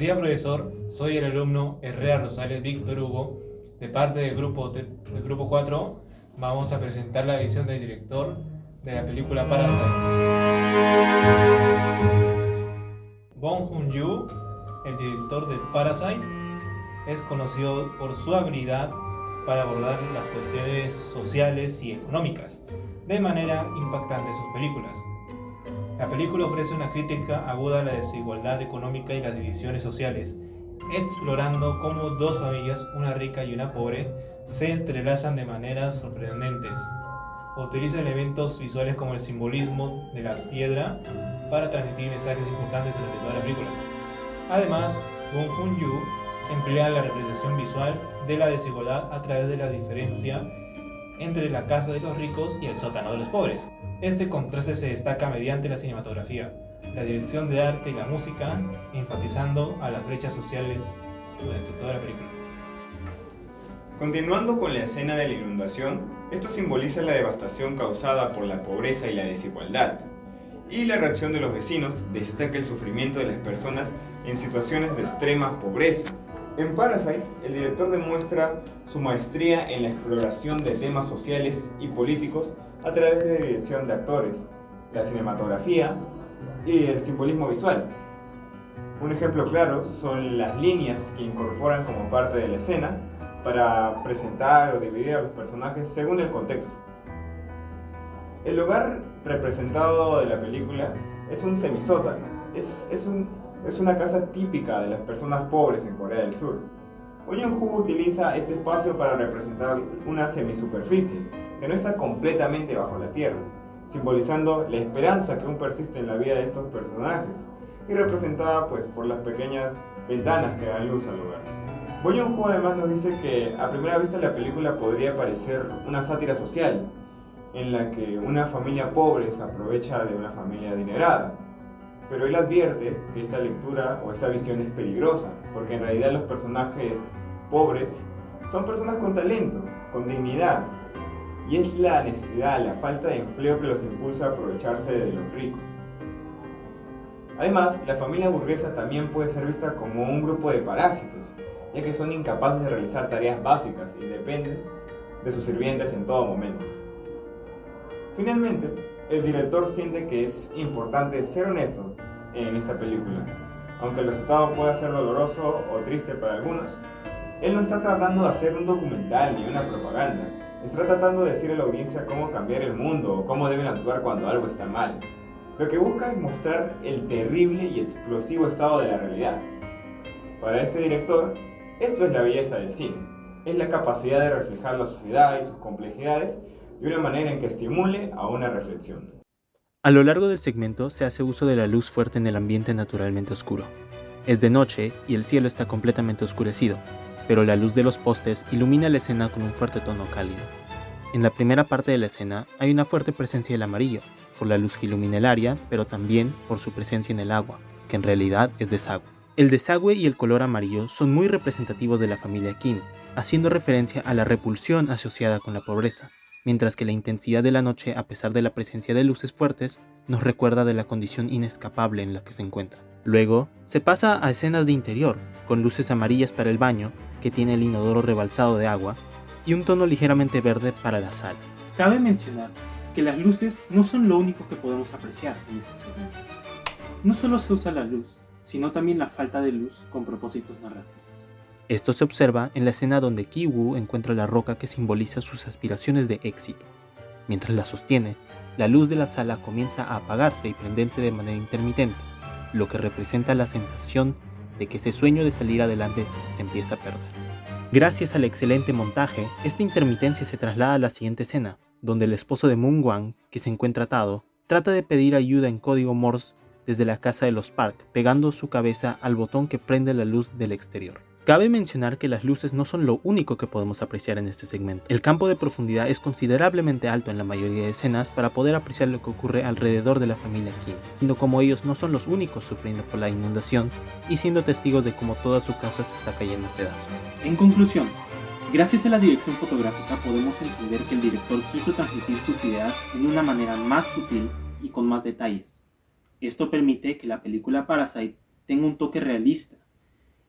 día, profesor. Soy el alumno Herrera Rosales Víctor Hugo. De parte del grupo 4, vamos a presentar la visión del director de la película Parasite. Bong Joon-ho, el director de Parasite, es conocido por su habilidad para abordar las cuestiones sociales y económicas de manera impactante en sus películas. La película ofrece una crítica aguda a la desigualdad económica y las divisiones sociales, explorando cómo dos familias, una rica y una pobre, se entrelazan de maneras sorprendentes. Utiliza elementos visuales como el simbolismo de la piedra para transmitir mensajes importantes durante toda la película. Además, Bong Joon-ho emplea la representación visual de la desigualdad a través de la diferencia entre la casa de los ricos y el sótano de los pobres. Este contraste se destaca mediante la cinematografía, la dirección de arte y la música, enfatizando a las brechas sociales durante toda la película. Continuando con la escena de la inundación, esto simboliza la devastación causada por la pobreza y la desigualdad. Y la reacción de los vecinos destaca el sufrimiento de las personas en situaciones de extrema pobreza. En Parasite, el director demuestra su maestría en la exploración de temas sociales y políticos a través de la dirección de actores, la cinematografía y el simbolismo visual. Un ejemplo claro son las líneas que incorporan como parte de la escena para presentar o dividir a los personajes según el contexto. El lugar representado de la película es un semisótano, es una casa típica de las personas pobres en Corea del Sur. Bong Joon-ho utiliza este espacio para representar una semisuperficie que no está completamente bajo la tierra, simbolizando la esperanza que aún persiste en la vida de estos personajes y representada por las pequeñas ventanas que dan luz al lugar. Bong Joon-ho además nos dice que a primera vista la película podría parecer una sátira social, en la que una familia pobre se aprovecha de una familia adinerada. Pero él advierte que esta lectura o esta visión es peligrosa, porque en realidad los personajes pobres son personas con talento, con dignidad, y es la necesidad, la falta de empleo que los impulsa a aprovecharse de los ricos. Además, la familia burguesa también puede ser vista como un grupo de parásitos, ya que son incapaces de realizar tareas básicas y dependen de sus sirvientes en todo momento. Finalmente, el director siente que es importante ser honesto en esta película. Aunque el resultado pueda ser doloroso o triste para algunos, él no está tratando de hacer un documental ni una propaganda. Está tratando de decir a la audiencia cómo cambiar el mundo o cómo deben actuar cuando algo está mal. Lo que busca es mostrar el terrible y explosivo estado de la realidad. Para este director, esto es la belleza del cine. Es la capacidad de reflejar la sociedad y sus complejidades de una manera en que estimule a una reflexión. A lo largo del segmento se hace uso de la luz fuerte en el ambiente naturalmente oscuro. Es de noche y el cielo está completamente oscurecido, pero la luz de los postes ilumina la escena con un fuerte tono cálido. En la primera parte de la escena hay una fuerte presencia del amarillo, por la luz que ilumina el área, pero también por su presencia en el agua, que en realidad es desagüe. El desagüe y el color amarillo son muy representativos de la familia Kim, haciendo referencia a la repulsión asociada con la pobreza, mientras que la intensidad de la noche, a pesar de la presencia de luces fuertes, nos recuerda de la condición inescapable en la que se encuentra. Luego, se pasa a escenas de interior, con luces amarillas para el baño, que tiene el inodoro rebalsado de agua, y un tono ligeramente verde para la sala. Cabe mencionar que las luces no son lo único que podemos apreciar en este segmento. No solo se usa la luz, sino también la falta de luz con propósitos narrativos. Esto se observa en la escena donde Ki-woo encuentra la roca que simboliza sus aspiraciones de éxito. Mientras la sostiene, la luz de la sala comienza a apagarse y prenderse de manera intermitente, lo que representa la sensación de que ese sueño de salir adelante se empieza a perder. Gracias al excelente montaje, esta intermitencia se traslada a la siguiente escena, donde el esposo de Moon-hwan, que se encuentra atado, trata de pedir ayuda en código Morse desde la casa de los Park, pegando su cabeza al botón que prende la luz del exterior. Cabe mencionar que las luces no son lo único que podemos apreciar en este segmento. El campo de profundidad es considerablemente alto en la mayoría de escenas para poder apreciar lo que ocurre alrededor de la familia Kim, siendo como ellos no son los únicos sufriendo por la inundación y siendo testigos de cómo toda su casa se está cayendo a pedazos. En conclusión, gracias a la dirección fotográfica podemos entender que el director quiso transmitir sus ideas en una manera más sutil y con más detalles. Esto permite que la película Parasite tenga un toque realista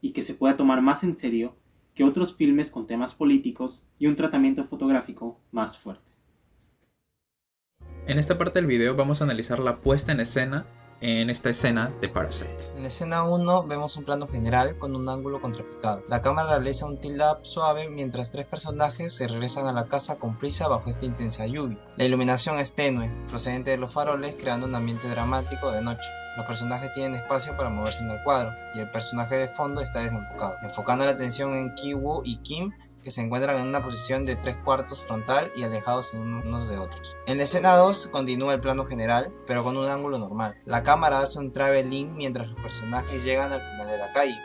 y que se pueda tomar más en serio que otros filmes con temas políticos y un tratamiento fotográfico más fuerte. En esta parte del video vamos a analizar la puesta en escena en esta escena de Parasite. En la escena 1 vemos un plano general con un ángulo contrapicado. La cámara realiza un tilt-up suave mientras tres personajes se regresan a la casa con prisa bajo esta intensa lluvia. La iluminación es tenue, procedente de los faroles, creando un ambiente dramático de noche. Los personajes tienen espacio para moverse en el cuadro, y el personaje de fondo está desenfocado, enfocando la atención en Ki-woo y Kim, que se encuentran en una posición de 3/4 frontal y alejados unos de otros. En la escena 2 continúa el plano general, pero con un ángulo normal. La cámara hace un traveling mientras los personajes llegan al final de la calle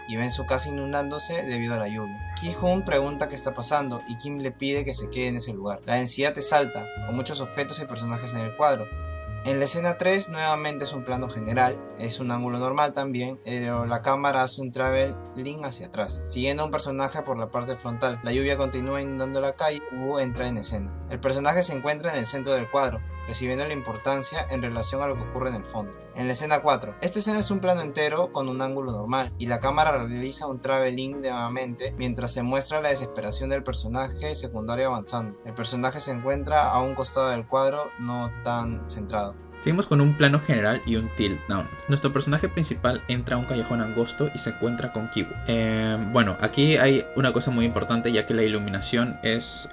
y ven su casa inundándose debido a la lluvia. Ki-hoon pregunta qué está pasando y Kim le pide que se quede en ese lugar. La densidad es alta, con muchos objetos y personajes en el cuadro. En la escena 3 nuevamente es un plano general, es un ángulo normal también, pero la cámara hace un traveling hacia atrás, siguiendo a un personaje por la parte frontal. La lluvia continúa inundando la calle y Woo entra en escena. El personaje se encuentra en el centro del cuadro, recibiendo la importancia en relación a lo que ocurre en el fondo. En la escena 4, esta escena es un plano entero con un ángulo normal, y la cámara realiza un traveling nuevamente mientras se muestra la desesperación del personaje secundario avanzando. El personaje se encuentra a un costado del cuadro, no tan centrado. Seguimos con un plano general y un tilt down. Nuestro personaje principal entra a un callejón angosto y se encuentra con Ki-woo. Bueno, aquí hay una cosa muy importante, ya que la iluminación es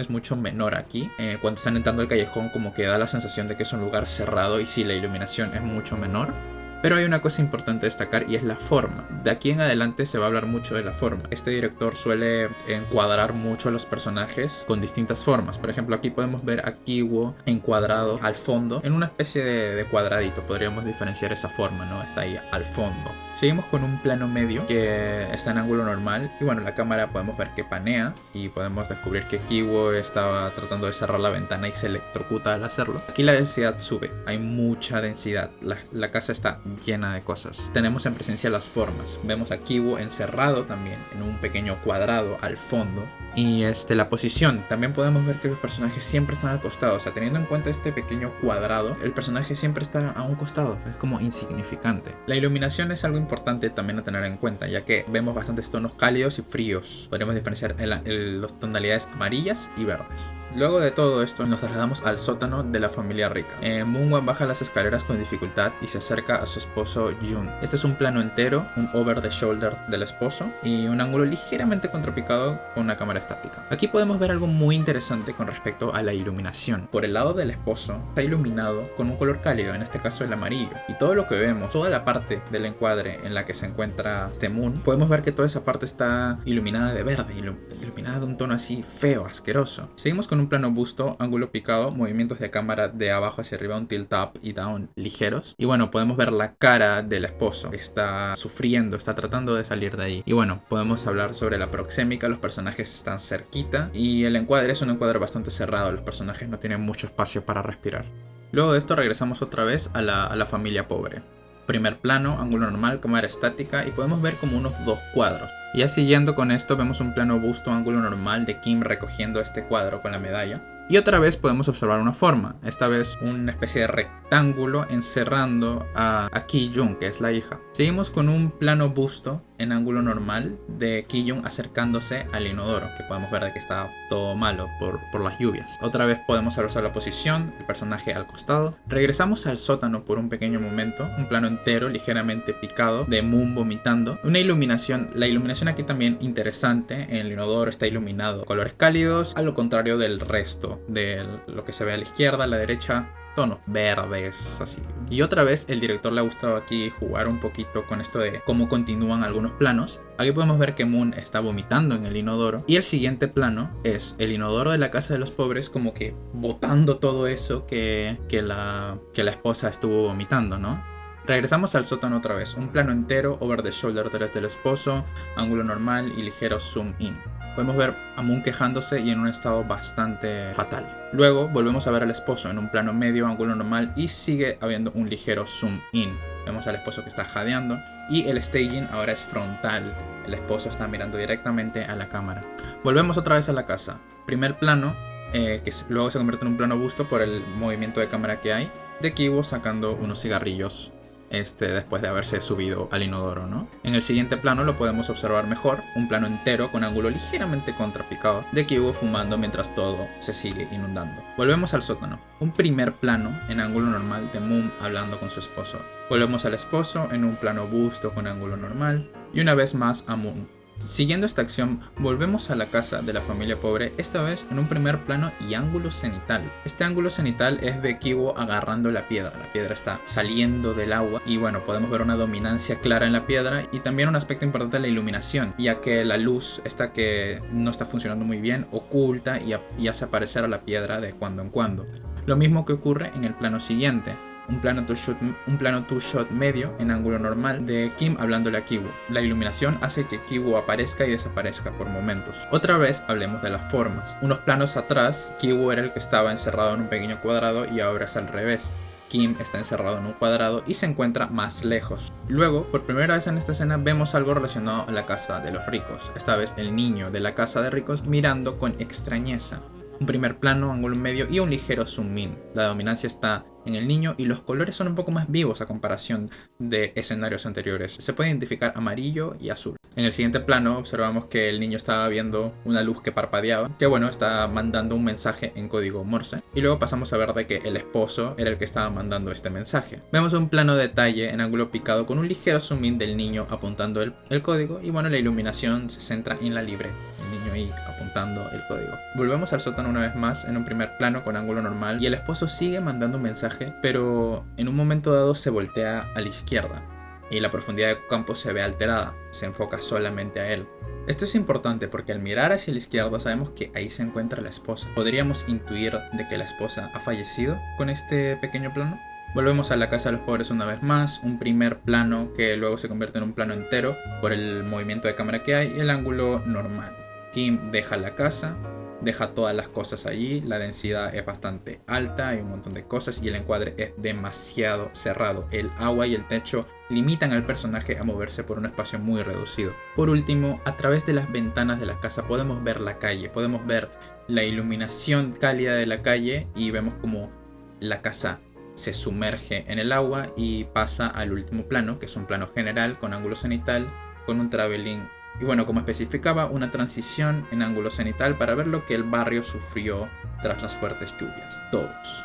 mucho menor aquí. Cuando están entrando al callejón, como que da la sensación de que es un lugar cerrado, y sí, la iluminación es mucho menor. Pero hay una cosa importante a destacar, y es la forma. De aquí en adelante se va a hablar mucho de la forma. Este director suele encuadrar mucho a los personajes con distintas formas. Por ejemplo, aquí podemos ver a Ki-woo encuadrado al fondo en una especie de cuadradito. Podríamos diferenciar esa forma, ¿no? Está ahí al fondo. Seguimos con un plano medio que está en ángulo normal. Y bueno, la cámara podemos ver que panea y podemos descubrir que Ki-woo estaba tratando de cerrar la ventana y se electrocuta al hacerlo. Aquí la densidad sube. Hay mucha densidad. La casa está llena de cosas. Tenemos en presencia las formas. Vemos a Ki-woo encerrado también en un pequeño cuadrado al fondo. Y la posición. También podemos ver que los personajes siempre están al costado. O sea, teniendo en cuenta este pequeño cuadrado, el personaje siempre está a un costado. Es como insignificante. La iluminación es algo importante también a tener en cuenta, ya que vemos bastantes tonos cálidos y fríos. Podríamos diferenciar las tonalidades amarillas y verdes. Luego de todo esto, nos trasladamos al sótano de la familia rica. Moon-won baja las escaleras con dificultad y se acerca a su esposo Jun. Este es un plano entero, un over the shoulder del esposo y un ángulo ligeramente contrapicado con una cámara estática. Aquí podemos ver algo muy interesante con respecto a la iluminación. Por el lado del esposo está iluminado con un color cálido, en este caso el amarillo. Y todo lo que vemos, toda la parte del encuadre en la que se encuentra Moon, podemos ver que toda esa parte está iluminada de verde, iluminada de un tono así feo, asqueroso. Seguimos con un plano busto, ángulo picado, movimientos de cámara de abajo hacia arriba, un tilt up y down ligeros. Y bueno, podemos ver la cara del esposo. Está sufriendo, está tratando de salir de ahí. Y bueno, podemos hablar sobre la proxémica. Los personajes están cerquita y el encuadre es un encuadre bastante cerrado. Los personajes no tienen mucho espacio para respirar. Luego de esto regresamos otra vez a la familia pobre. Primer plano, ángulo normal, cámara estática y podemos ver como unos 2 cuadros. Y ya siguiendo con esto vemos un plano busto, ángulo normal de Kim recogiendo este cuadro con la medalla. Y otra vez podemos observar una forma, esta vez una especie de rectángulo encerrando a Ki-jung, que es la hija. Seguimos con un plano busto en ángulo normal de Ki-jung acercándose al inodoro, que podemos ver de que está todo malo por las lluvias. Otra vez podemos observar la posición, el personaje al costado. Regresamos al sótano por un pequeño momento, un plano entero ligeramente picado de Moon vomitando. Una iluminación, la iluminación aquí también interesante, el inodoro está iluminado colores cálidos, a lo contrario del resto de lo que se ve a la izquierda, a la derecha, tonos verdes, así. Y otra vez el director le ha gustado aquí jugar un poquito con esto de cómo continúan algunos planos. Aquí podemos ver que Moon está vomitando en el inodoro. Y el siguiente plano es el inodoro de la casa de los pobres, como que botando todo eso que la esposa estuvo vomitando, ¿no? Regresamos al sótano otra vez. Un plano entero, over the shoulder del esposo, ángulo normal y ligero zoom in. Podemos ver a Moon quejándose y en un estado bastante fatal. Luego volvemos a ver al esposo en un plano medio, ángulo normal y sigue habiendo un ligero zoom in. Vemos al esposo que está jadeando y el staging ahora es frontal. El esposo está mirando directamente a la cámara. Volvemos otra vez a la casa. Primer plano, que luego se convierte en un plano busto por el movimiento de cámara que hay, de Ki-woo sacando unos cigarrillos después de haberse subido al inodoro, ¿no? En el siguiente plano lo podemos observar mejor, un plano entero con ángulo ligeramente contrapicado de Kiwoo fumando mientras todo se sigue inundando. Volvemos al sótano, un primer plano en ángulo normal de Moon hablando con su esposo. Volvemos al esposo en un plano busto con ángulo normal y una vez más a Moon. Siguiendo esta acción, volvemos a la casa de la familia pobre, esta vez en un primer plano y ángulo cenital. Este ángulo cenital es de Kiwoo agarrando la piedra está saliendo del agua y bueno, podemos ver una dominancia clara en la piedra y también un aspecto importante de la iluminación, ya que la luz, esta que no está funcionando muy bien, oculta y hace aparecer a la piedra de cuando en cuando. Lo mismo que ocurre en el plano siguiente. Un plano two shot medio en ángulo normal de Kim hablándole a Kiwoo. La iluminación hace que Kiwoo aparezca y desaparezca por momentos. Otra vez hablemos de las formas. Unos planos atrás, Kiwoo era el que estaba encerrado en un pequeño cuadrado y ahora es al revés. Kim está encerrado en un cuadrado y se encuentra más lejos. Luego, por primera vez en esta escena, vemos algo relacionado a la casa de los ricos. Esta vez el niño de la casa de ricos mirando con extrañeza. Un primer plano, ángulo medio y un ligero zoom in. La dominancia está en el niño y los colores son un poco más vivos a comparación de escenarios anteriores. Se puede identificar amarillo y azul. En el siguiente plano observamos que el niño estaba viendo una luz que parpadeaba, que bueno, está mandando un mensaje en código Morse. Y luego pasamos a ver de que el esposo era el que estaba mandando este mensaje. Vemos un plano de detalle en ángulo picado con un ligero zoom in del niño apuntando el código y bueno, la iluminación se centra en la libreta. El niño ahí apuntando el código. Volvemos al sótano una vez más en un primer plano con ángulo normal y el esposo sigue mandando un mensaje, pero en un momento dado se voltea a la izquierda y la profundidad de campo se ve alterada, se enfoca solamente a él. Esto es importante porque al mirar hacia la izquierda sabemos que ahí se encuentra la esposa. ¿Podríamos intuir de que la esposa ha fallecido con este pequeño plano? Volvemos a la casa de los pobres una vez más, un primer plano que luego se convierte en un plano entero por el movimiento de cámara que hay y el ángulo normal. Kim deja la casa, deja todas las cosas allí, la densidad es bastante alta, hay un montón de cosas y el encuadre es demasiado cerrado. El agua y el techo limitan al personaje a moverse por un espacio muy reducido. Por último, a través de las ventanas de la casa podemos ver la calle, podemos ver la iluminación cálida de la calle y vemos como la casa se sumerge en el agua y pasa al último plano, que es un plano general con ángulo cenital, con un traveling. Y bueno, como especificaba, una transición en ángulo cenital para ver lo que el barrio sufrió tras las fuertes lluvias, todos.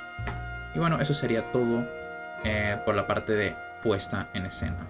Y bueno, eso sería todo por la parte de puesta en escena.